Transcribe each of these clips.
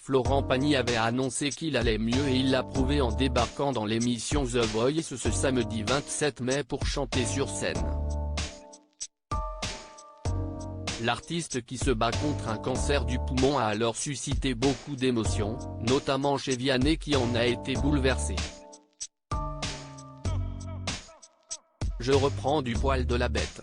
Florent Pagny avait annoncé qu'il allait mieux et il l'a prouvé en débarquant dans l'émission The Voice ce samedi 27 mai pour chanter sur scène. L'artiste qui se bat contre un cancer du poumon a alors suscité beaucoup d'émotions, notamment chez Vianney qui en a été bouleversé. Je reprends du poil de la bête.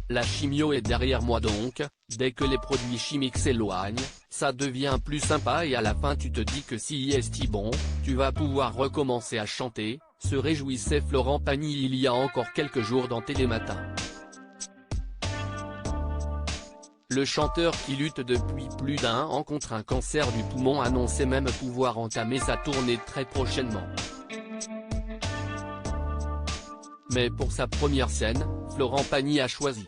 La chimio est derrière moi donc, dès que les produits chimiques s'éloignent, ça devient plus sympa et à la fin tu te dis que si est bon, tu vas pouvoir recommencer à chanter, se réjouissait Florent Pagny il y a encore quelques jours dans Télématin. Le chanteur qui lutte depuis plus d'1 an contre un cancer du poumon annonçait même pouvoir entamer sa tournée très prochainement. Mais pour sa première scène, Florent Pagny a choisi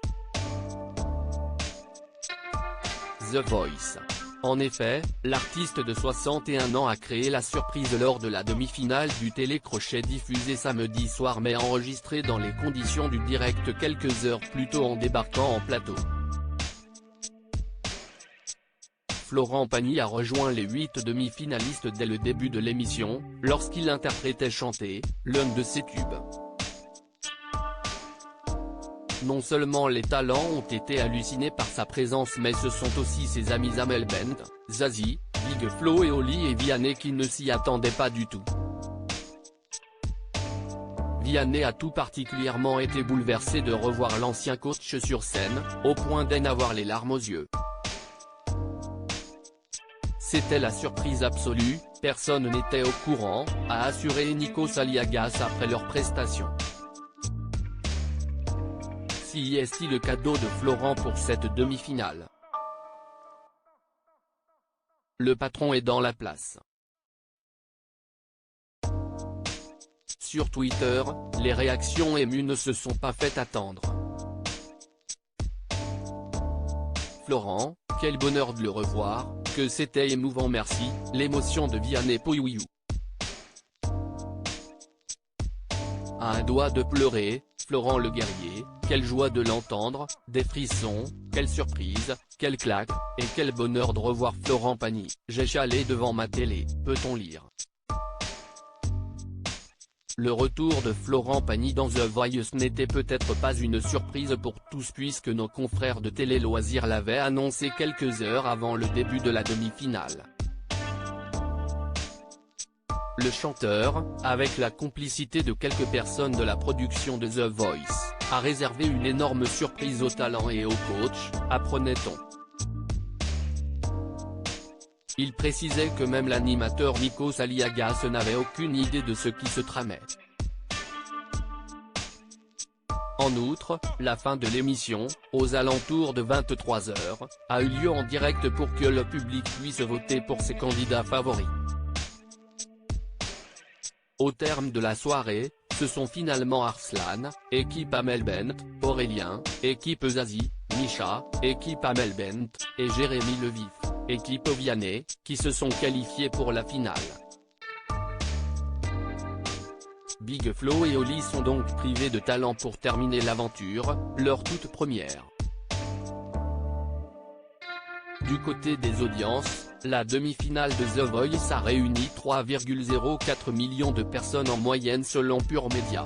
The Voice. En effet, l'artiste de 61 ans a créé la surprise lors de la demi-finale du télécrochet diffusé samedi soir mais enregistré dans les conditions du direct quelques heures plus tôt en débarquant en plateau. Florent Pagny a rejoint les 8 demi-finalistes dès le début de l'émission, lorsqu'il interprétait Chanter, l'un de ses tubes. Non seulement les talents ont été hallucinés par sa présence mais ce sont aussi ses amis Amel Bent, Zazie, Big Flo et Oli et Vianney qui ne s'y attendaient pas du tout. Vianney a tout particulièrement été bouleversé de revoir l'ancien coach sur scène, au point d'en avoir les larmes aux yeux. C'était la surprise absolue, personne n'était au courant, a assuré Nikos Aliagas après leur prestation. Si est le cadeau de Florent pour cette demi-finale? Le patron est dans la place. Sur Twitter, les réactions émues ne se sont pas fait attendre. Florent, quel bonheur de le revoir, que c'était émouvant merci, l'émotion de Vianney Pouyouyou. À un doigt de pleurer, Florent le guerrier, quelle joie de l'entendre, des frissons, quelle surprise, quelle claque, et quel bonheur de revoir Florent Pagny, j'ai chialé devant ma télé, peut-on lire. Le retour de Florent Pagny dans The Voice n'était peut-être pas une surprise pour tous puisque nos confrères de Télé Loisirs l'avaient annoncé quelques heures avant le début de la demi-finale. Le chanteur, avec la complicité de quelques personnes de la production de The Voice, a réservé une énorme surprise aux talents et au coach, apprenait-on. Il précisait que même l'animateur Nikos Aliagas n'avait aucune idée de ce qui se tramait. En outre, la fin de l'émission, aux alentours de 23h, a eu lieu en direct pour que le public puisse voter pour ses candidats favoris. Au terme de la soirée, ce sont finalement Arslan, équipe Amel Bent, Aurélien, équipe Zazie, Misha, équipe Amel Bent, et Jérémy Levif, équipe Vianney, qui se sont qualifiés pour la finale. Big Flo et Oli sont donc privés de talent pour terminer l'aventure, leur toute première. Du côté des audiences, la demi-finale de The Voice a réuni 3,04 millions de personnes en moyenne selon Pure Média.